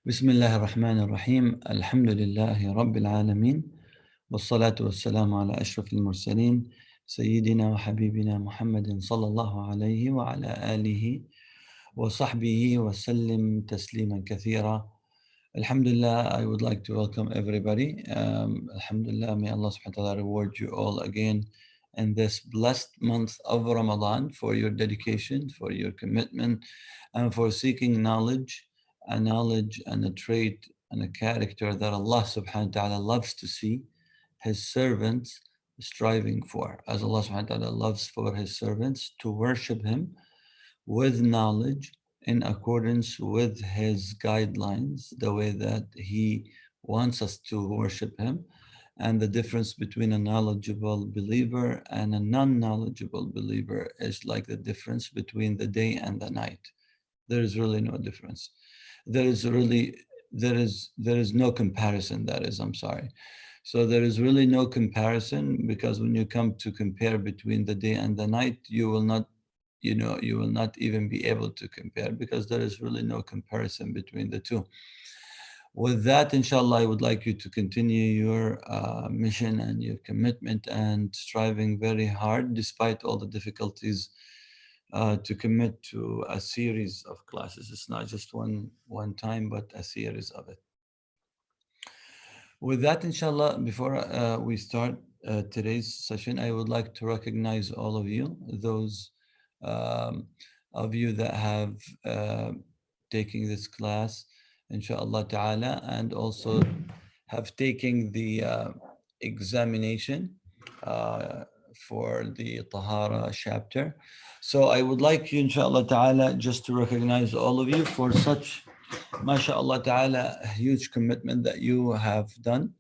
بسم الله الرحمن الرحيم الحمد لله رب العالمين والصلاة والسلام على أشرف المرسلين سيدنا وحبيبنا محمد صلى الله عليه وعلى آله وصحبه وسلم تسليما كثيرا. Alhamdulillah, I would like to welcome everybody. Alhamdulillah, may Allah subhanahu wa ta'ala reward you all again in this blessed month of Ramadan for your dedication, for your commitment, and for seeking knowledge, a knowledge and a trait and a character that Allah subhanahu wa ta'ala loves to see His servants striving for. As Allah subhanahu wa ta'ala loves for His servants to worship Him with knowledge in accordance with his guidelines, the way that he wants us to worship him. And the difference between a knowledgeable believer and a non-knowledgeable believer is like the difference between the day and the night. There is really no difference. There is no comparison, that is, I'm sorry. So there is really no comparison, because when you come to compare between the day and the night, you will not even be able to compare, because there is really no comparison between the two. With that, inshallah, I would like you to continue your mission and your commitment and striving very hard despite all the difficulties to commit to a series of classes. It's not just one time, but a series of it. With that, inshallah, before we start today's session, I would like to recognize all of you, those um, of you that have taken this class, inshallah ta'ala, and also have taken the examination for the Tahara chapter. So I would like you, inshallah ta'ala, just to recognize all of you for such, mashallah ta'ala, a huge commitment that you have done.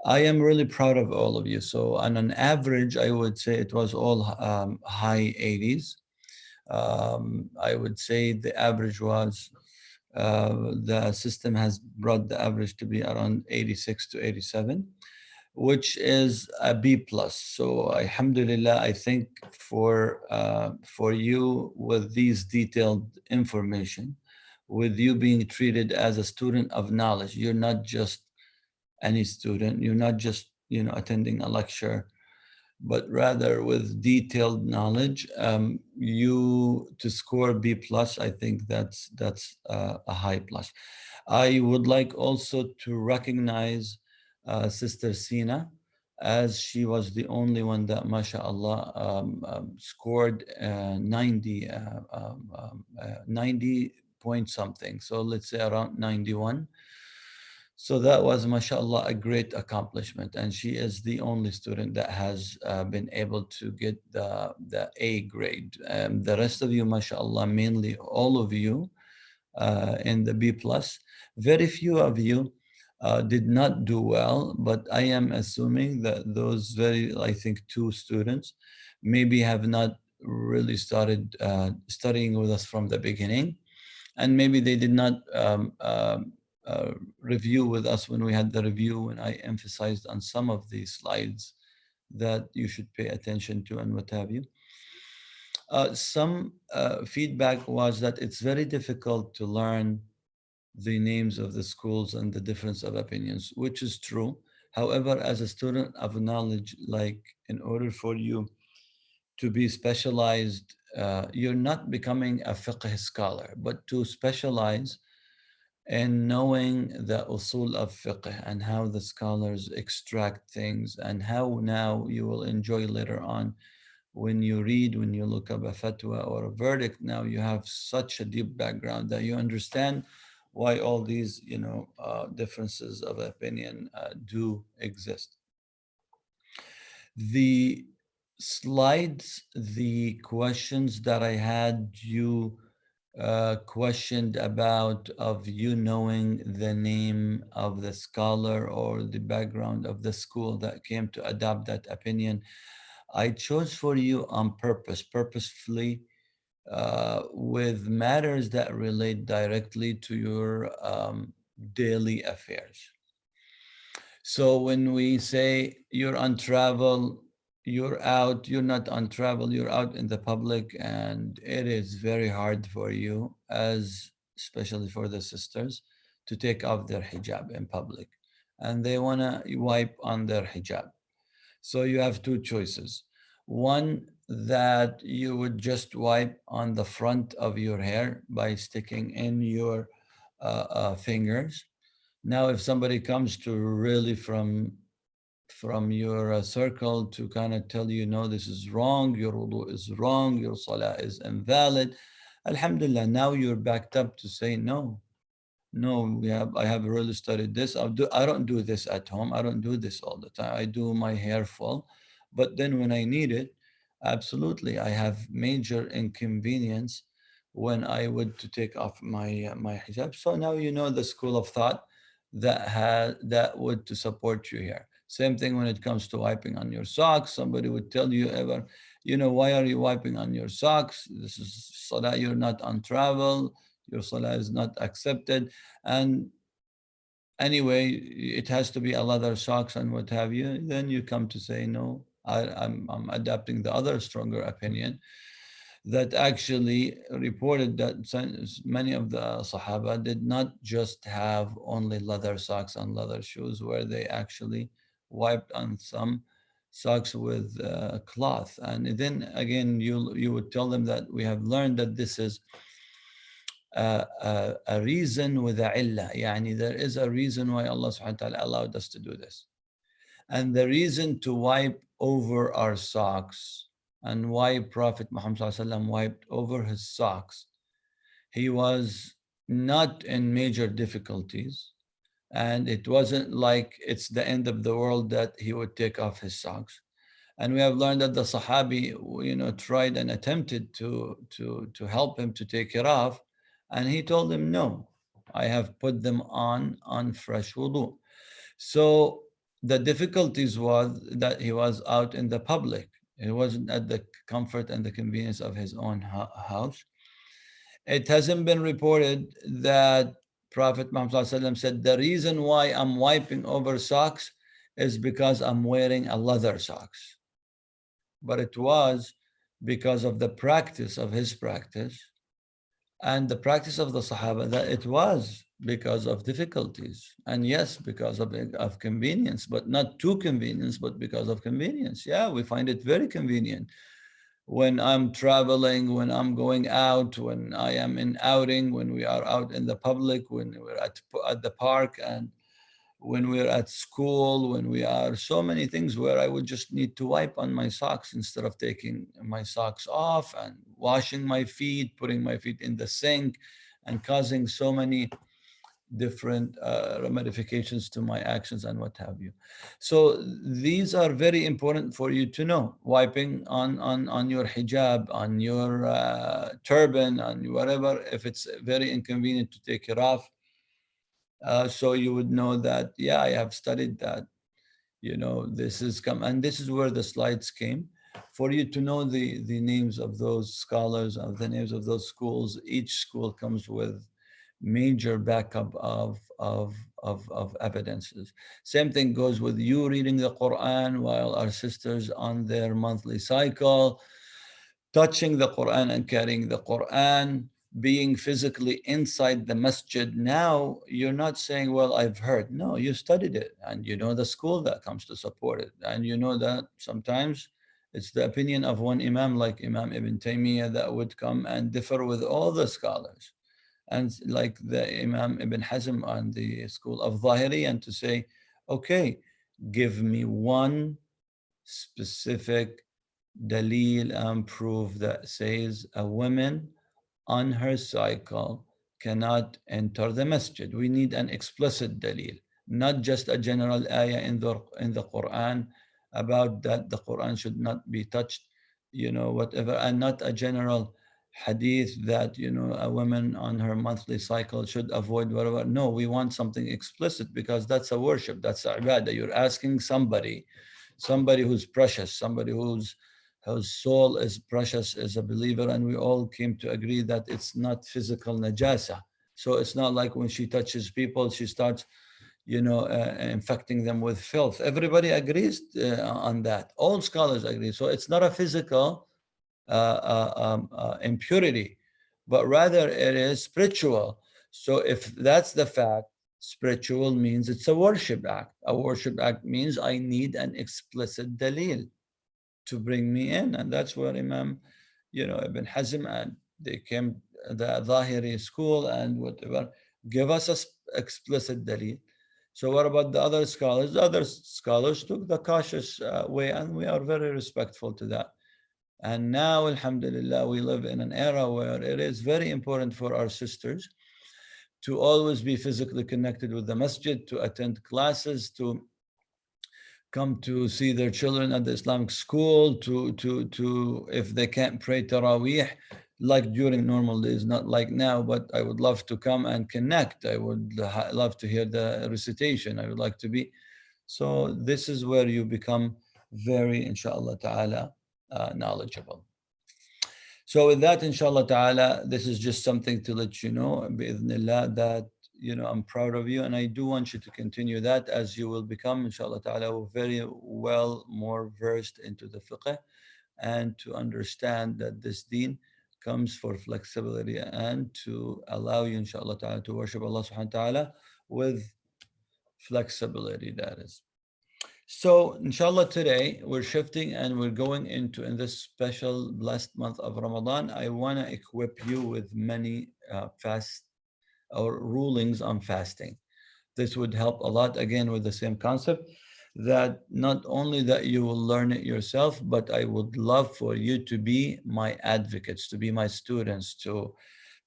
I am really proud of all of you. So on an average, I would say it was all high 80s. I would say the average was, the system has brought the average to be around 86 to 87, which is a B plus. So alhamdulillah, I think for you, with these detailed information, with you being treated as a student of knowledge, you're not just any student, you're not just attending a lecture, but rather with detailed knowledge, you to score B plus, I think that's a high plus. I would like also to recognize Sister Sina, as she was the only one that, mashallah, scored 90 point something. So let's say around 91. So that was, mashallah, a great accomplishment. And she is the only student that has been able to get the A grade. The rest of you, mashallah, mainly all of you in the B plus. Very few of you did not do well, but I am assuming that those I think 2 students maybe have not really started studying with us from the beginning. And maybe they did not review with us when we had the review, when I emphasized on some of these slides that you should pay attention to and what have you. Some feedback was that it's very difficult to learn the names of the schools and the difference of opinions, which is true. However, as a student of knowledge, like, in order for you to be specialized, you're not becoming a fiqh scholar, but to specialize in knowing the usul of fiqh and how the scholars extract things, and how now you will enjoy later on when you read, when you look up a fatwa or a verdict. Now you have such a deep background that you understand why all these differences of opinion do exist. The slides, the questions that I had you questioned about, of you knowing the name of the scholar or the background of the school that came to adopt that opinion, I chose for you on purpose, purposefully, with matters that relate directly to your daily affairs. So when we say you're on travel, you're out, you're not on travel, you're out in the public, and it is very hard for you, as especially for the sisters, to take off their hijab in public, and they want to wipe on their hijab. So you have two choices. One, that you would just wipe on the front of your hair by sticking in your fingers. Now, if somebody comes to really from your circle to kind of tell you, no, this is wrong, your wudu is wrong, your salah is invalid, alhamdulillah, now you're backed up to say, no, no, I have really studied this. I don't do this at home. I don't do this all the time. I do my hair full. But then when I need it, absolutely, I have major inconvenience when I would to take off my hijab. So now you know the school of thought that would to support you here. Same thing when it comes to wiping on your socks. Somebody would tell you ever, why are you wiping on your socks? This is so that you're not on travel. Your salah is not accepted. And anyway, it has to be a leather socks and what have you. Then you come to say, no, I'm adapting the other stronger opinion that actually reported that many of the Sahaba did not just have only leather socks and leather shoes, where they actually wiped on some socks with cloth. And then again, you would tell them that we have learned that this is a reason with a illah. Yani there is a reason why Allah subhanahu wa ta'ala allowed us to do this. And the reason to wipe over our socks and why Prophet Muhammad sallallahu alaihi wasallam wiped over his socks, he was not in major difficulties. And it wasn't like it's the end of the world that he would take off his socks. And we have learned that the Sahabi, tried and attempted to help him to take it off. And he told him, no, I have put them on fresh wudu. So the difficulties was that he was out in the public. It wasn't at the comfort and the convenience of his own house. It hasn't been reported that Prophet Muhammad ﷺ said, the reason why I'm wiping over socks is because I'm wearing a leather socks. But it was because of the practice of his practice and the practice of the Sahaba, that it was because of difficulties. And yes, because of convenience, but not too convenience, but because of convenience. Yeah, we find it very convenient when I'm traveling, when I'm going out, when I am in outing, when we are out in the public, when we're at the park, and when we're at school, when we are so many things where I would just need to wipe on my socks instead of taking my socks off and washing my feet, putting my feet in the sink, and causing so many different ramifications to my actions and what have you. So these are very important for you to know. Wiping on your hijab, on your turban, on whatever, if it's very inconvenient to take it off. So you would know that, yeah, I have studied that. This is and this is where the slides came, for you to know the names of those scholars, of the names of those schools. Each school comes with major backup of evidences. Same thing goes with you reading the Quran while our sisters on their monthly cycle, touching the Quran and carrying the Quran, being physically inside the masjid. Now you're not saying, well, I've heard. No, you studied it and you know the school that comes to support it. And you know that sometimes it's the opinion of one Imam, like Imam Ibn Taymiyyah, that would come and differ with all the scholars. And like the Imam Ibn Hazm on the school of Zahiri, and to say, okay, give me one specific dalil and proof that says a woman on her cycle cannot enter the masjid. We need an explicit dalil, not just a general ayah in the Quran about that the Quran should not be touched, whatever, and not a general hadith that, a woman on her monthly cycle should avoid whatever. No, we want something explicit, because that's a worship, that's a ibadah. You're asking somebody who's precious, somebody whose soul is precious, is a believer, and we all came to agree that it's not physical najasa. So it's not like when she touches people, she starts, infecting them with filth. Everybody agrees on that. All scholars agree. So it's not a physical impurity, but rather it is spiritual. So if that's the fact, spiritual means it's a worship act. A worship act means I need an explicit dalil to bring me in. And that's where Imam, Ibn Hazm, and they came, the Zahiri school and whatever, give us a explicit dalil. So what about the other scholars? The other scholars took the cautious way, and we are very respectful to that. And now, alhamdulillah, we live in an era where it is very important for our sisters to always be physically connected with the masjid, to attend classes, to come to see their children at the Islamic school, to if they can't pray Taraweeh, like during normal days, not like now, but I would love to come and connect. I would love to hear the recitation. I would like to be. So this is where you become very, inshallah ta'ala, knowledgeable. So with that, inshallah ta'ala, this is just something to let you know, bi'idhnillah, that I'm proud of you, and I do want you to continue that, as you will become, inshallah ta'ala, very well more versed into the fiqh, and to understand that this deen comes for flexibility and to allow you, inshallah ta'ala, to worship Allah subhanahu wa ta'ala with flexibility, that is. So, inshallah, today we're shifting and we're going into, in this special blessed month of Ramadan, I want to equip you with many fast or rulings on fasting. This would help a lot, again, with the same concept, that not only that you will learn it yourself, but I would love for you to be my advocates, to be my students, to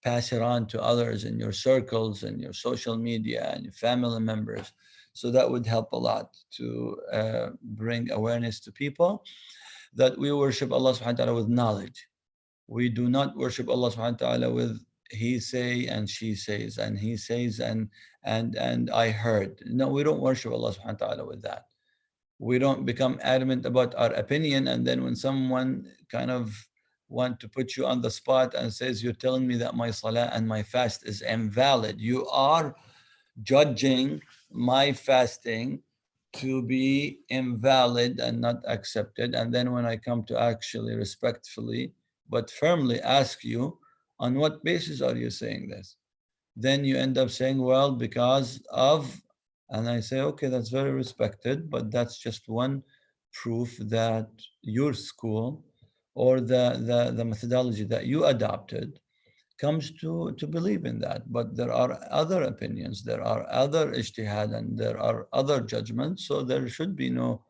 pass it on to others in your circles and your social media and your family members. So that would help a lot to bring awareness to people that we worship Allah subhanahu wa ta'ala with knowledge. We do not worship Allah subhanahu wa ta'ala with he say and she says, and he says and I heard. No, we don't worship Allah subhanahu wa ta'ala with that. We don't become adamant about our opinion, and then when someone kind of want to put you on the spot and says, you're telling me that my salah and my fast is invalid, you are judging my fasting to be invalid and not accepted. And then when I come to actually respectfully but firmly ask you, on what basis are you saying this? Then you end up saying, well, because of, and I say, okay, that's very respected, but that's just one proof that your school or the methodology that you adopted comes to believe in that. But there are other opinions, there are other ijtihad, and there are other judgments. So there should be no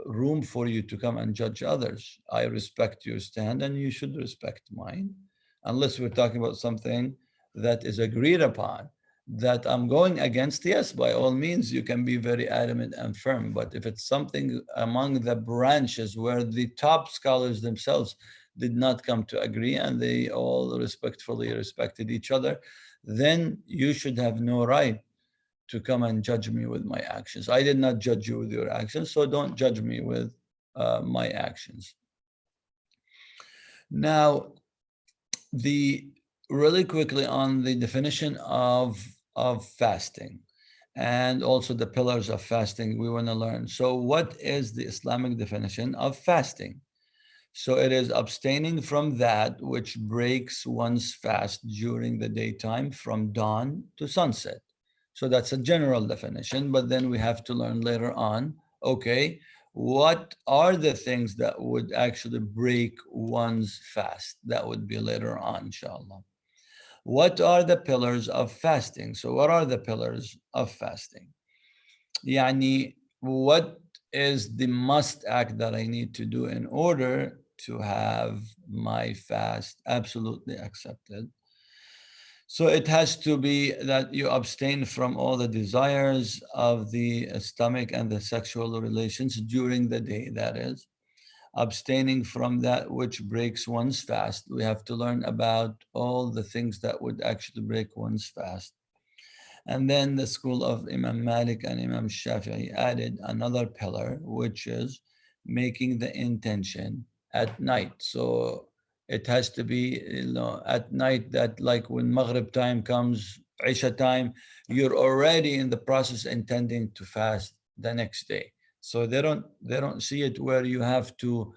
room for you to come and judge others. I respect your stand and you should respect mine, unless we're talking about something that is agreed upon that I'm going against. Yes, by all means, you can be very adamant and firm. But if it's something among the branches where the top scholars themselves did not come to agree and they all respectfully respected each other, then you should have no right to come and judge me with my actions. I did not judge you with your actions, so don't judge me with my actions. Now, really quickly on the definition of fasting, and also the pillars of fasting we want to learn. So what is the Islamic definition of fasting? So it is abstaining from that which breaks one's fast during the daytime from dawn to sunset. So that's a general definition, but then we have to learn later on, okay, what are the things that would actually break one's fast? That would be later on, inshallah. What are the pillars of fasting? So what are the pillars of fasting? Yani, what is the must act that I need to do in order to have my fast absolutely accepted? So it has to be that you abstain from all the desires of the stomach and the sexual relations during the day, that is. Abstaining from that which breaks one's fast. We have to learn about all the things that would actually break one's fast. And then the school of Imam Malik and Imam Shafi'i added another pillar, which is making the intention at night. So it has to be, at night, that like when Maghrib time comes, Isha time, you're already in the process intending to fast the next day. So they don't see it where you have to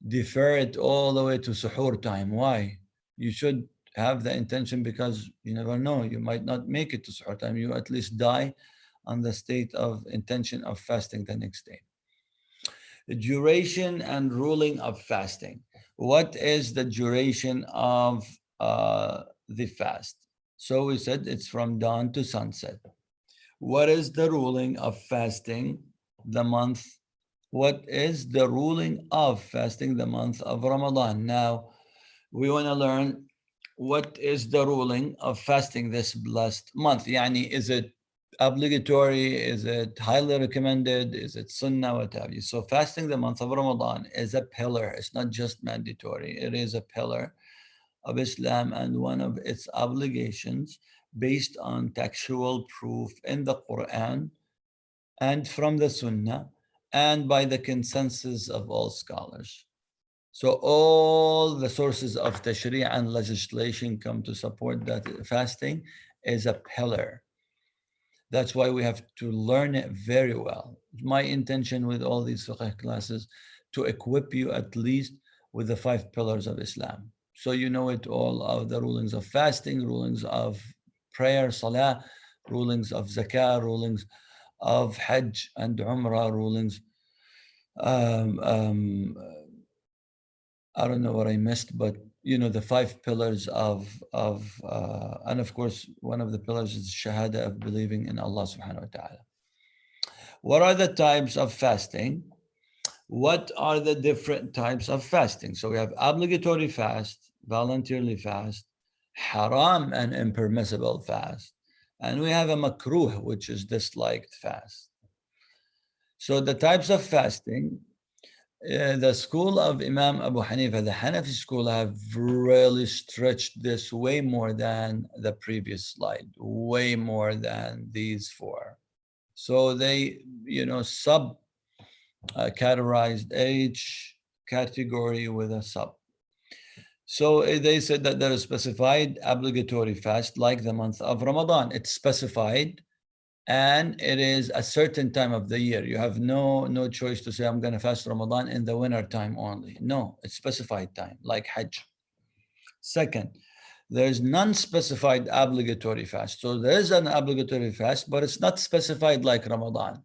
defer it all the way to suhoor time. Why? You should have the intention, because you never know, you might not make it to suhoor time. You at least die on the state of intention of fasting the next day. The duration and ruling of fasting. What is the duration of the fast? So we said it's from dawn to sunset. What is the ruling of fasting the month? What is the ruling of fasting the month of Ramadan? Now, we want to learn what is the ruling of fasting this blessed month. Yani, is it obligatory? Is it highly recommended? Is it sunnah? What have you? So fasting the month of Ramadan is a pillar. It's not just mandatory. It is a pillar of Islam and one of its obligations based on textual proof in the Quran and from the Sunnah and by the consensus of all scholars. So all the sources of the Sharia and legislation come to support that fasting is a pillar. That's why we have to learn it very well. My intention with all these fiqh classes to equip you at least with the 5 pillars of Islam. So you know it all, of the rulings of fasting, rulings of prayer, salah, rulings of zakah, rulings of hajj and umrah, rulings um, um, I don't know what I missed, but you know, the 5 pillars of and of course one of the pillars is shahada, of believing in Allah subhanahu wa ta'ala. What are the types of fasting? What are the different types of fasting? So we have obligatory fast, voluntarily fast, haram and impermissible fast, and we have a makruh, which is disliked fast. So the types of fasting, the school of Imam Abu Hanifa, the Hanafi school, have really stretched this way more than the previous slide, way more than these 4. So they, you know, categorized each category with a sub. So they said that there is specified obligatory fast like the month of Ramadan. It's specified, and it is a certain time of the year. You have no choice to say, I'm going to fast Ramadan in the winter time only. No, it's specified time, like Hajj. Second, there's non-specified obligatory fast. So there is an obligatory fast, but it's not specified like Ramadan.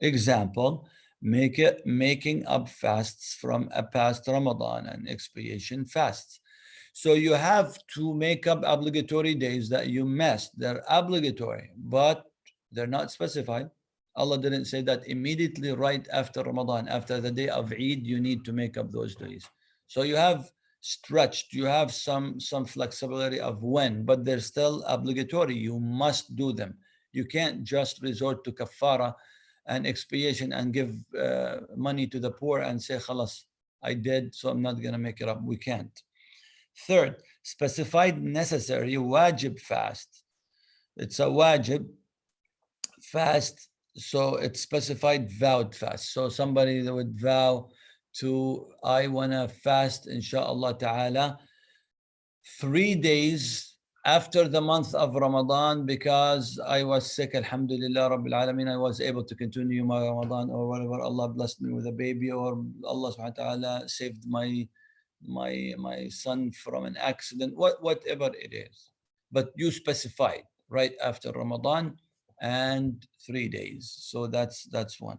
Example, making up fasts from a past Ramadan and expiation fasts. So you have to make up obligatory days that you missed. They're obligatory, but they're not specified. Allah didn't say that immediately right after Ramadan, after the day of Eid, you need to make up those days. So you have stretched, you have some flexibility of when, but they're still obligatory. You must do them. You can't just resort to kafara and expiation and give money to the poor and say, khalas, I did, so I'm not going to make it up. We can't. Third, specified necessary wajib fast. It's a wajib fast, so it's specified vowed fast. So somebody that would vow to, I want to fast, inshallah ta'ala, 3 days after the month of Ramadan because I was sick, alhamdulillah, Rabbil Alameen, I was able to continue my Ramadan, or whatever, Allah blessed me with a baby, or Allah subhanahu wa ta'ala saved my son from an accident, whatever it is. But you specified right after Ramadan and 3 days. So that's one.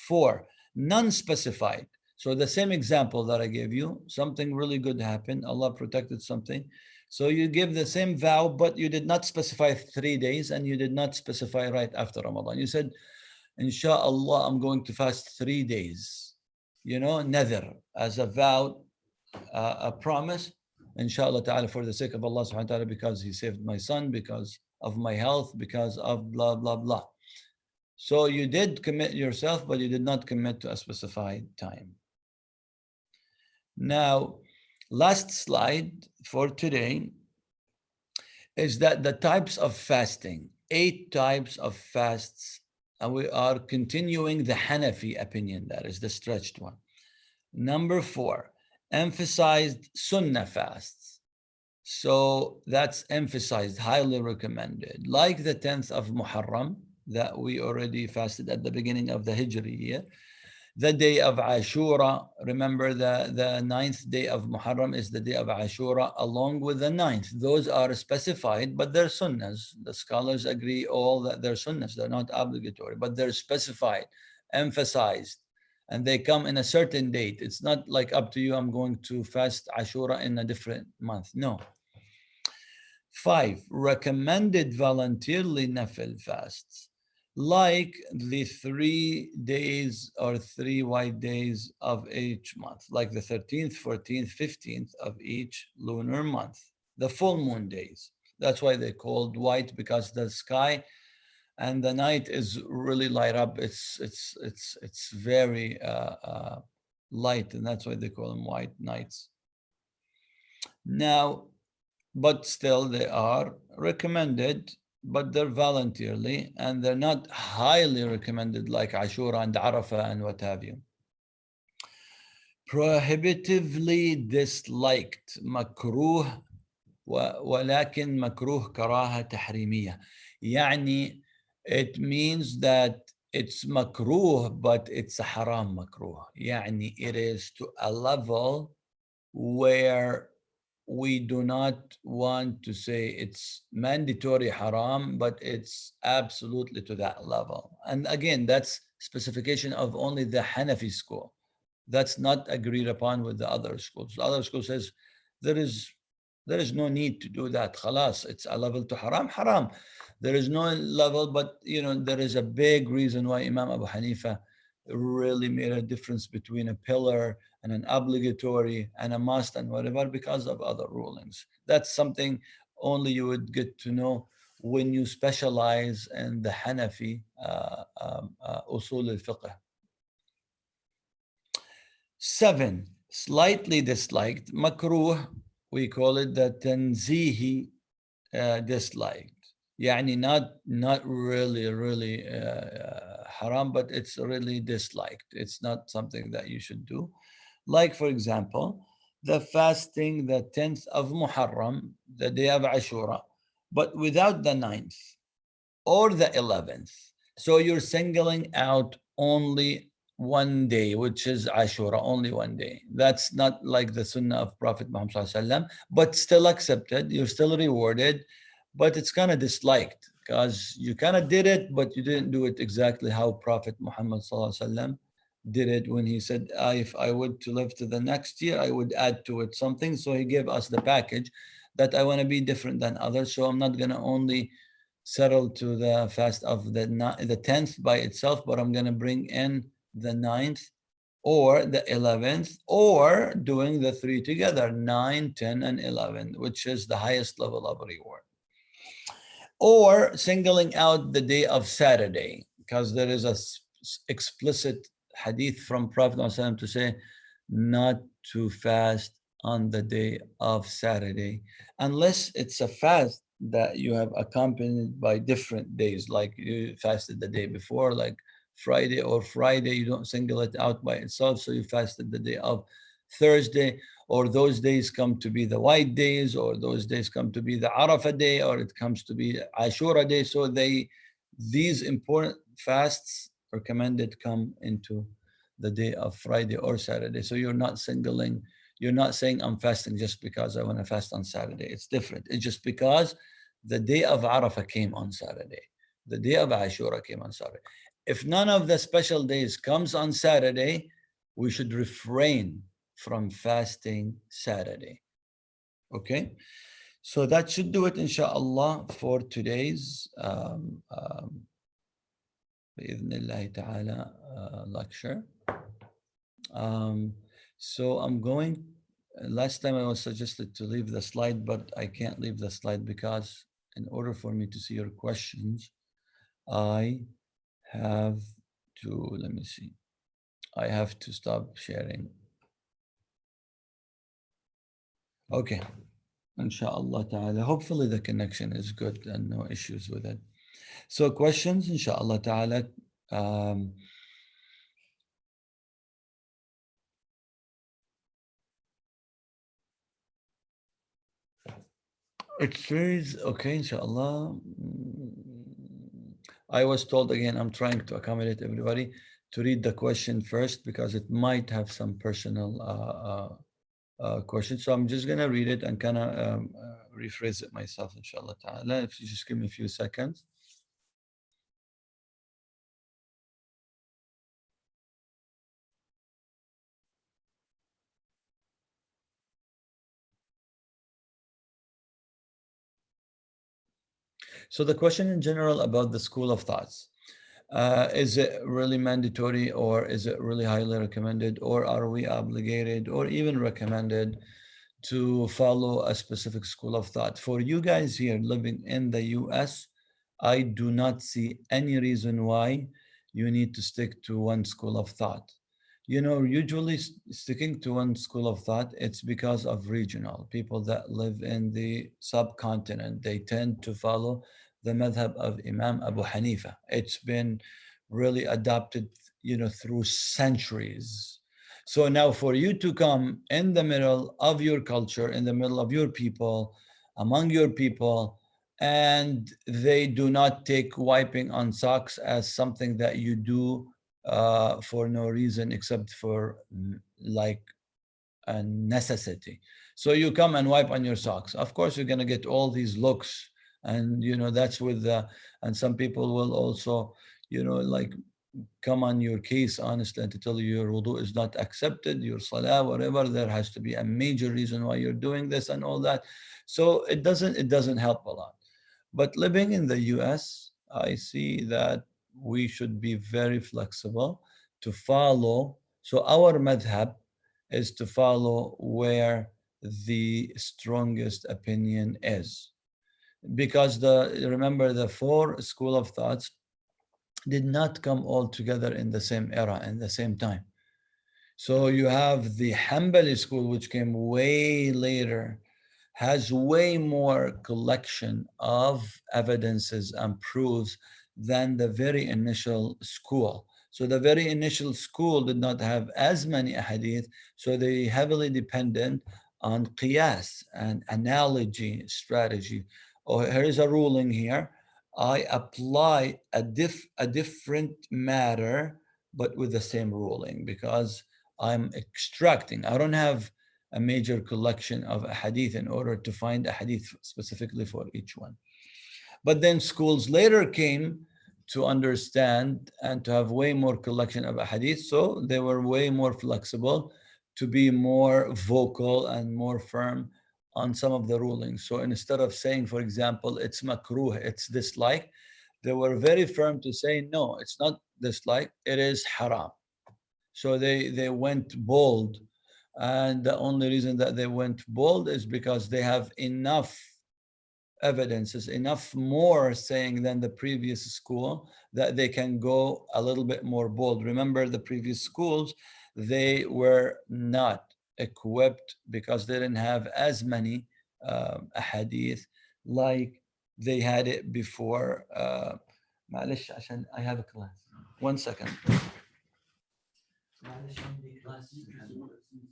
4, non-specified. So the same example that I gave you, something really good happened, Allah protected something. So you give the same vow, but you did not specify 3 days and you did not specify right after Ramadan. You said, inshallah, I'm going to fast 3 days. You know, nadhr, as a vow, a promise, inshallah ta'ala, for the sake of Allah subhanahu wa ta'ala, because he saved my son, because of my health, because of blah, blah, blah. So you did commit yourself, but you did not commit to a specified time. Now, last slide for today is that the types of fasting, 8 types of fasts, and we are continuing the Hanafi opinion, that is the stretched one. Number 4, emphasized sunnah fasts. So that's emphasized, highly recommended, like the 10th of Muharram that we already fasted at the beginning of the Hijri year. The day of Ashura, remember the ninth day of Muharram is the day of Ashura along with the ninth. Those are specified, but they're sunnahs. The scholars agree all that they're sunnahs. They're not obligatory, but they're specified, emphasized, and they come in a certain date. It's not like up to you, I'm going to fast Ashura in a different month. No. 5, recommended voluntarily nafil fasts, like the 3 days or 3 white days of each month, like the 13th, 14th, 15th of each lunar month, the full moon days. That's why they're called white, because the sky and the night is really light up. It's very light, and that's why they call them white nights. Now, but still they are recommended, but they're voluntarily, and they're not highly recommended like Ashura and Arafah and what have you. Prohibitively disliked, makruh, ولكن مكروه كراهة تحريمية. يعني it means that it's makruh, but it's a haram makruh. يعني it is to a level where we do not want to say it's mandatory haram, but it's absolutely to that level. And again, that's specification of only the Hanafi school. That's not agreed upon with the other schools. The other school says there is no need to do that. Khalas, it's a level to haram, haram. There is no level, but there is a big reason why Imam Abu Hanifa really made a difference between a pillar and an obligatory and a must and whatever, because of other rulings. That's something only you would get to know when you specialize in the Hanafi usul al-fiqh. 7, slightly disliked, makruh, we call it the tanzihi disliked. يعني not really haram, but it's really disliked. It's not something that you should do. Like, for example, the fasting the 10th of Muharram, the day of Ashura, but without the 9th or the 11th. So you're singling out only one day, which is Ashura, only one day. That's not like the Sunnah of Prophet Muhammad ﷺ, but still accepted. You're still rewarded, but it's kind of disliked because you kind of did it, but you didn't do it exactly how Prophet Muhammad ﷺ did it when he said, if I would to live to the next year, I would add to it something. So he gave us the package that I want to be different than others. So I'm not going to only settle to the fast of the 10th by itself, but I'm going to bring in the 9th or the 11th, or doing the 3 together, 9, 10, and 11, which is the highest level of reward. Or singling out the day of Saturday, because there is a explicit hadith from Prophet ﷺ to say not to fast on the day of Saturday, unless it's a fast that you have accompanied by different days, like you fasted the day before, like Friday, or Friday, you don't single it out by itself, so you fasted the day of Thursday, or those days come to be the white days, or those days come to be the Arafah day, or it comes to be Ashura day. So these important fasts recommended come into the day of Friday or Saturday. So you're not saying I'm fasting just because I want to fast on Saturday. It's different. It's just because the day of Arafah came on Saturday. The day of Ashura came on Saturday. If none of the special days comes on Saturday, we should refrain from fasting Saturday. Okay? So that should do it, inshallah, for today's بإذن ta'ala lecture. So I'm going, last time I was suggested to leave the slide, but I can't leave the slide because in order for me to see your questions, I have to, let me see, I have to stop sharing. Okay, inshallah ta'ala. Hopefully the connection is good and no issues with it. So questions, inshallah ta'ala. It says, okay, inshallah. I was told again, I'm trying to accommodate everybody. to read the question first because it might have some personal question. So I'm just going to read it and kind of rephrase it myself, inshallah ta'ala. If you just give me a few seconds. So the question in general about the school of thoughts. Is it really mandatory or is it really highly recommended, or are we obligated or even recommended to follow a specific school of thought? For you guys here living in the US, I do not see any reason why you need to stick to one school of thought. You know, usually sticking to one school of thought, it's because of regional people that live in the subcontinent. They tend to follow the madhab of Imam Abu Hanifa. It's been really adopted, you know, through centuries. So now for you to come in the middle of your culture, in the middle of your people, among your people, and they do not take wiping on socks as something that you do for no reason except for like a necessity. So you come and wipe on your socks. Of course, you're going to get all these looks. And, you know, that's with the, and some people will also, you know, like come on your case honestly and to tell you your wudu is not accepted, your salah, whatever. There has to be a major reason why you're doing this and all that. So it doesn't help a lot. But living in the US, I see that we should be very flexible to follow. So our madhab is to follow where the strongest opinion is. Because remember the four school of thoughts did not come all together in the same era, in the same time. So you have the Hanbali school, which came way later, has way more collection of evidences and proofs than the very initial school. So the very initial school did not have as many ahadith, so they heavily dependent on qiyas and analogy strategy. Oh, here is a ruling here. I apply a different matter, but with the same ruling because I'm extracting. I don't have a major collection of a hadith in order to find a hadith specifically for each one. But then schools later came to understand and to have way more collection of a hadith, so they were way more flexible to be more vocal and more firm on some of the rulings. So instead of saying, for example, it's makruh, it's dislike, they were very firm to say, no, it's not dislike, it is haram. So they went bold. And the only reason that they went bold is because they have enough evidences, enough more saying than the previous school that they can go a little bit more bold. Remember the previous schools, they were not equipped because they didn't have as many hadith like they had it before. معلش عشان I have a class. 1 second. معلش عندي كلاس 13 يعني 13.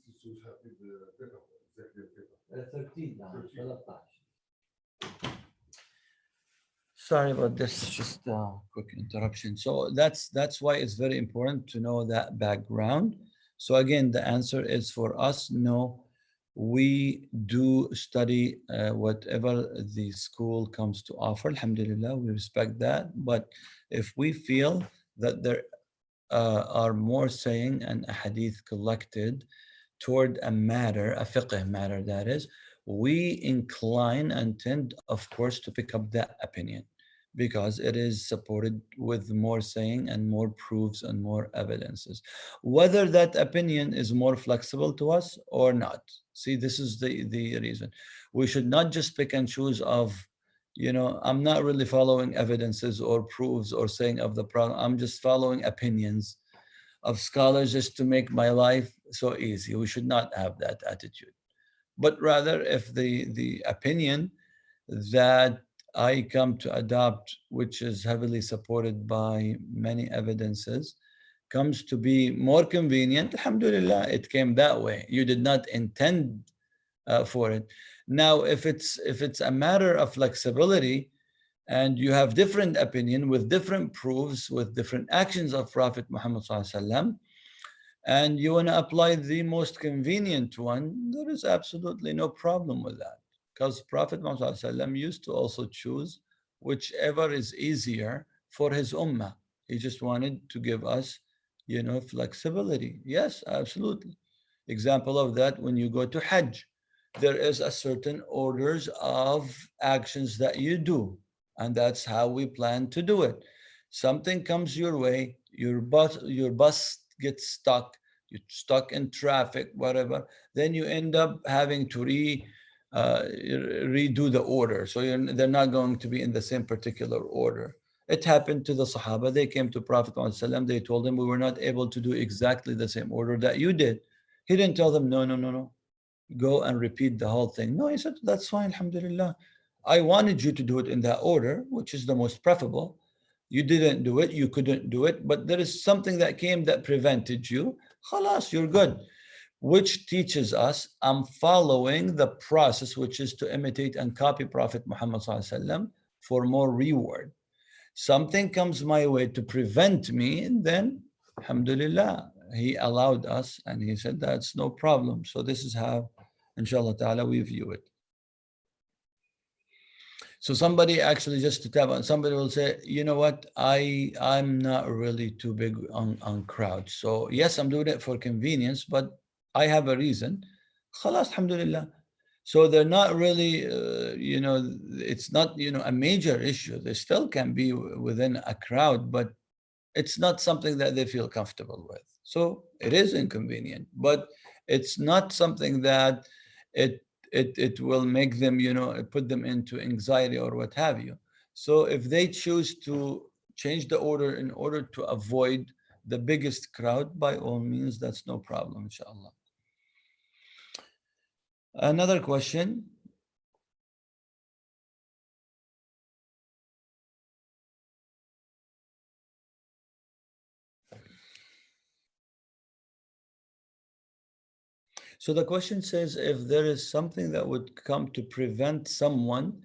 Sorry about this, just a quick interruption. So that's why it's very important to know that background. So again, the answer is for us, no. We do study whatever the school comes to offer. Alhamdulillah, we respect that. But if we feel that there are more saying and a hadith collected toward a matter, a fiqh matter that is, we incline and tend, of course, to pick up that opinion because it is supported with more saying and more proofs and more evidences. Whether that opinion is more flexible to us or not. See, this is the reason. We should not just pick and choose of, you know, I'm not really following evidences or proofs or saying of the problem. I'm just following opinions of scholars just to make my life so easy. We should not have that attitude. But rather, if the opinion that I come to adopt, which is heavily supported by many evidences, comes to be more convenient, alhamdulillah, it came that way. You did not intend for it. Now, if it's a matter of flexibility, and you have different opinion with different proofs, with different actions of Prophet Muhammad SAW, and you want to apply the most convenient one, there is absolutely no problem with that. Because Prophet Muhammad SAW used to also choose whichever is easier for his ummah. He just wanted to give us, flexibility. Yes, absolutely. Example of that, when you go to Hajj, there is a certain orders of actions that you do, and that's how we plan to do it. Something comes your way, your bus gets stuck, you're stuck in traffic, whatever, then you end up having to redo the order. So they're not going to be in the same particular order. It happened to the Sahaba. They came to Prophet ﷺ. They told him, we were not able to do exactly the same order that you did. He didn't tell them, no, no, no, no, go and repeat the whole thing. No, he said, that's fine, alhamdulillah. I wanted you to do it in that order, which is the most preferable. You didn't do it, you couldn't do it, but there is something that came that prevented you. Khalas, you're good. Which teaches us, I'm following the process, which is to imitate and copy Prophet Muhammad SAW for more reward. Something comes my way to prevent me, then alhamdulillah, he allowed us and he said that's no problem. So this is how, inshallah ta'ala, we view it. So somebody actually, just to tap on, somebody will say, you know what, I'm not really too big on crowds. So yes, I'm doing it for convenience, but I have a reason. Khalas, alhamdulillah. So they're not really, it's not, a major issue. They still can be within a crowd, but it's not something that they feel comfortable with. So it is inconvenient, but it's not something that it it will make them, put them into anxiety or what have you. So if they choose to change the order in order to avoid the biggest crowd, by all means, that's no problem, inshallah. Another question. So the question says, if there is something that would come to prevent someone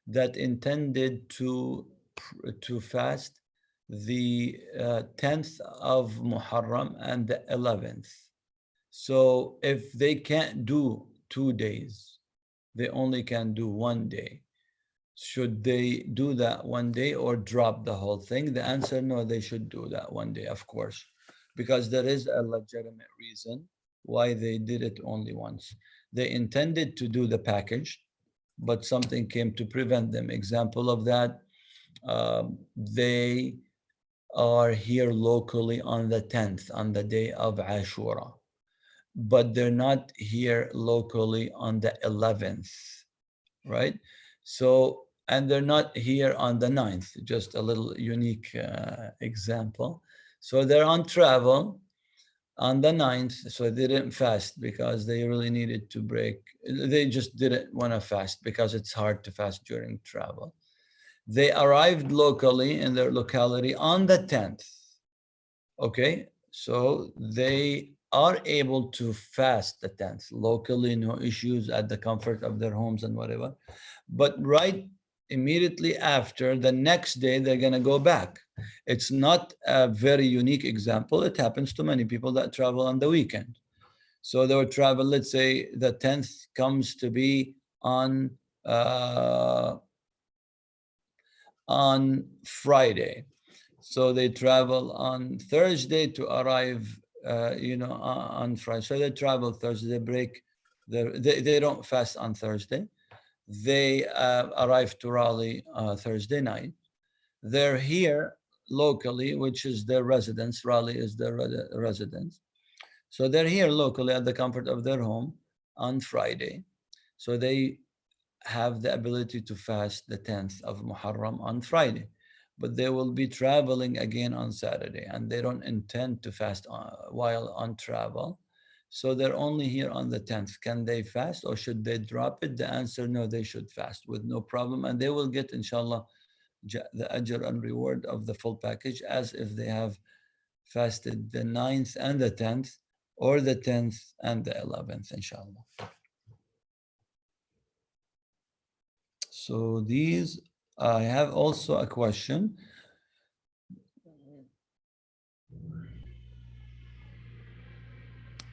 that intended to fast the 10th of Muharram and the 11th. So if they can't do 2 days, they only can do one day. Should they do that one day or drop the whole thing? The answer, no, they should do that one day, of course, because there is a legitimate reason why they did it only once. They intended to do the package, but something came to prevent them. Example of that, they are here locally on the 10th, on the day of Ashura, but they're not here locally on the 11th, right? So, and they're not here on the 9th, just a little unique example. So they're on travel on the 9th, so they didn't fast because they really needed to break. They just didn't want to fast because it's hard to fast during travel. They arrived locally in their locality on the 10th. Okay, so they are able to fast the 10th locally, no issues, at the comfort of their homes and whatever. But right immediately after, the next day, they're going to go back. It's not a very unique example. It happens to many people that travel on the weekend. So they will travel, let's say the 10th comes to be on Friday. So they travel on Thursday to arrive, on Friday. So they travel Thursday, they break, they don't fast on Thursday. They arrive to Raleigh Thursday night. They're here locally, which is their residence. Raleigh is their residence. So they're here locally at the comfort of their home on Friday. So they have the ability to fast the 10th of Muharram on Friday, but they will be traveling again on Saturday, and they don't intend to fast while on travel. So they're only here on the 10th. Can they fast or should they drop it? The answer, no, they should fast with no problem, and they will get, inshallah, the ajr and reward of the full package as if they have fasted the 9th and the 10th, or the 10th and the 11th, inshallah. So these I have also a question.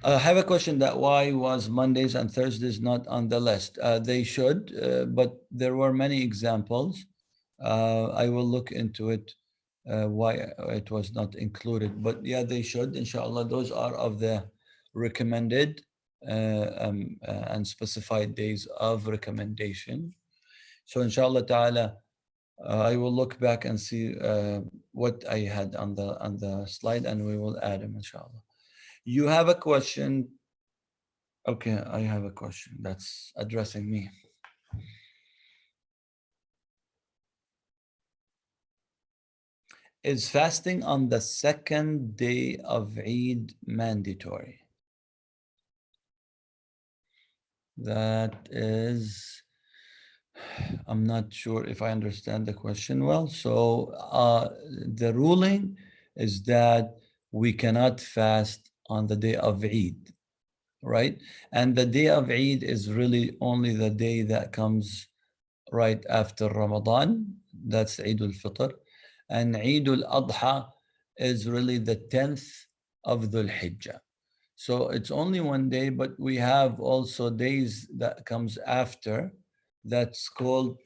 I have a question that why was Mondays and Thursdays not on the list? They should, but there were many examples. I will look into it, why it was not included. But yeah, they should, inshallah. Those are of the recommended and specified days of recommendation. So inshallah ta'ala, I will look back and see what I had on the slide, and we will add them, inshallah. You have a question. Okay, I have a question that's addressing me. Is fasting on the second day of Eid mandatory? That is, I'm not sure if I understand the question well. So the ruling is that we cannot fast on the day of Eid, right? And the day of Eid is really only the day that comes right after Ramadan. That's Eid al-Fitr. And Eid al-Adha is really the 10th of Dhul Hijjah. So it's only one day, but we have also days that comes after. That's called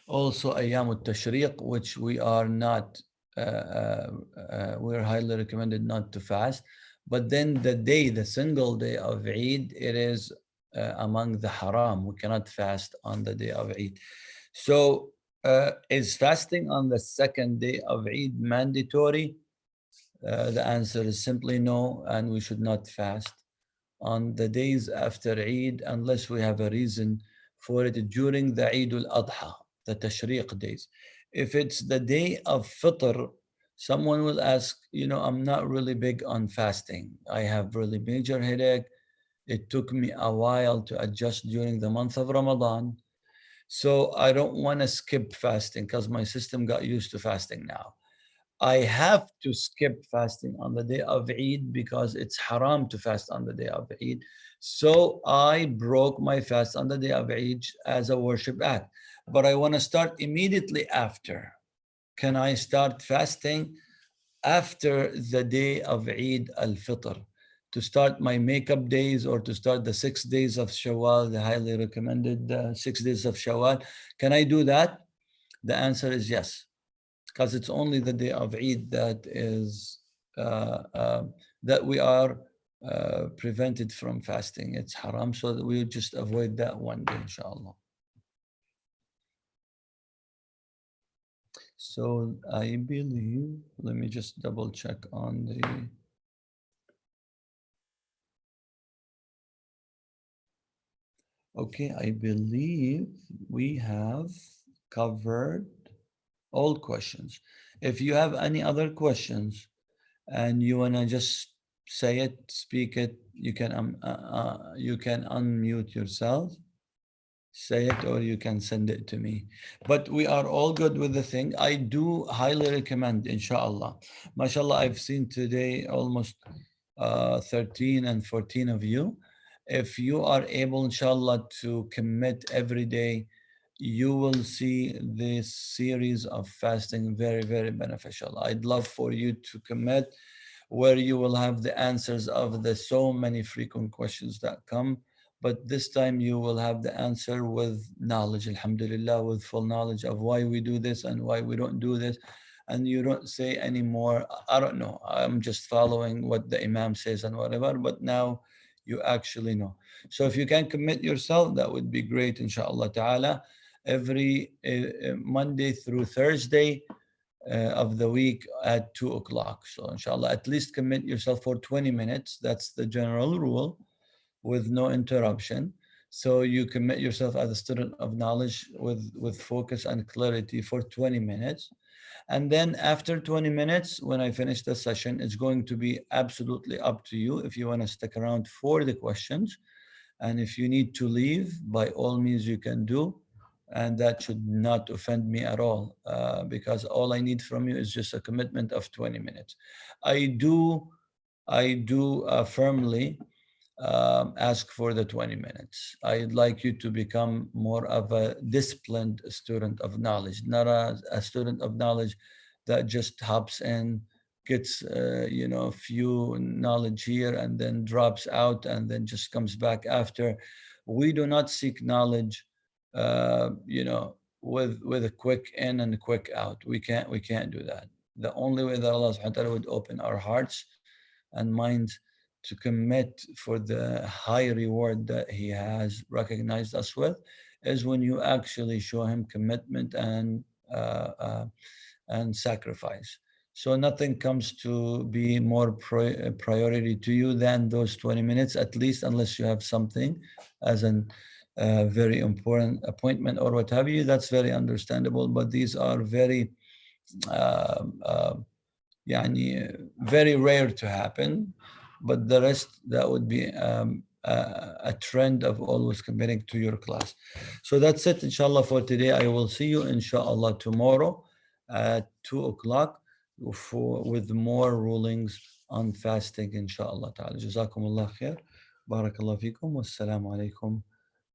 also Ayyam al-Tashriq, which we are not, we're highly recommended not to fast. But then the day, the single day of Eid, it is among the haram. We cannot fast on the day of Eid. So is fasting on the second day of Eid mandatory? The answer is simply no, and we should not fast on the days after Eid unless we have a reason for it during the Eid al-Adha, the Tashriq days. If it's the day of Fitr, someone will ask, I'm not really big on fasting. I have really major headache. It took me a while to adjust during the month of Ramadan. So I don't want to skip fasting because my system got used to fasting now. I have to skip fasting on the day of Eid because it's haram to fast on the day of Eid. So I broke my fast on the day of Eid as a worship act. But I want to start immediately after. Can I start fasting after the day of Eid al-Fitr? To start my makeup days or to start the 6 days of Shawwal, the highly recommended 6 days of Shawwal. Can I do that? The answer is yes, because it's only the day of Eid that is that we are prevented from fasting. It's haram, so that we just avoid that one day, inshallah. So I believe, let me just double check on the. Okay, I believe we have covered all questions. If you have any other questions and you wanna just say it, speak it, you can unmute yourself, say it, or you can send it to me. But we are all good with the thing. I do highly recommend, inshallah. MashaAllah, I've seen today almost 13 and 14 of you. If you are able, inshallah, to commit every day, you will see this series of fasting very, very beneficial. I'd love for you to commit where you will have the answers of the so many frequent questions that come. But this time you will have the answer with knowledge, alhamdulillah, with full knowledge of why we do this and why we don't do this. And you don't say anymore, I don't know, I'm just following what the Imam says and whatever, but now you actually know. So if you can commit yourself, that would be great, inshallah ta'ala. Every Monday through Thursday, of the week at 2 o'clock. So inshallah, at least commit yourself for 20 minutes. That's the general rule with no interruption. So you commit yourself as a student of knowledge with focus and clarity for 20 minutes. And then after 20 minutes, when I finish the session, it's going to be absolutely up to you if you want to stick around for the questions. And if you need to leave, by all means you can do. And that should not offend me at all, because all I need from you is just a commitment of 20 minutes. I do firmly ask for the 20 minutes. I'd like you to become more of a disciplined student of knowledge, not a student of knowledge that just hops in, gets few knowledge here and then drops out and then just comes back after. We do not seek knowledge, with a quick in and a quick out. We can't do that. The only way that Allah subhanahu wa ta'ala would open our hearts and minds to commit for the high reward that He has recognized us with is when you actually show Him commitment uh, uh, and sacrifice. So nothing comes to be more priority to you than those 20 minutes, at least, unless you have something as an very important appointment or what have you. That's very understandable. But these are very uh, uh, يعني very rare to happen, but the rest that would be a trend of always committing to your class. So that's it, inshallah, for today. I will see you, inshallah, tomorrow at 2 o'clock with more rulings on fasting, inshallah ta'ala. جزاكم الله خير. بارك الله فيكم. والسلام عليكم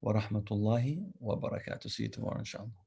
ورحمة الله وبركاته. See you tomorrow, inshallah.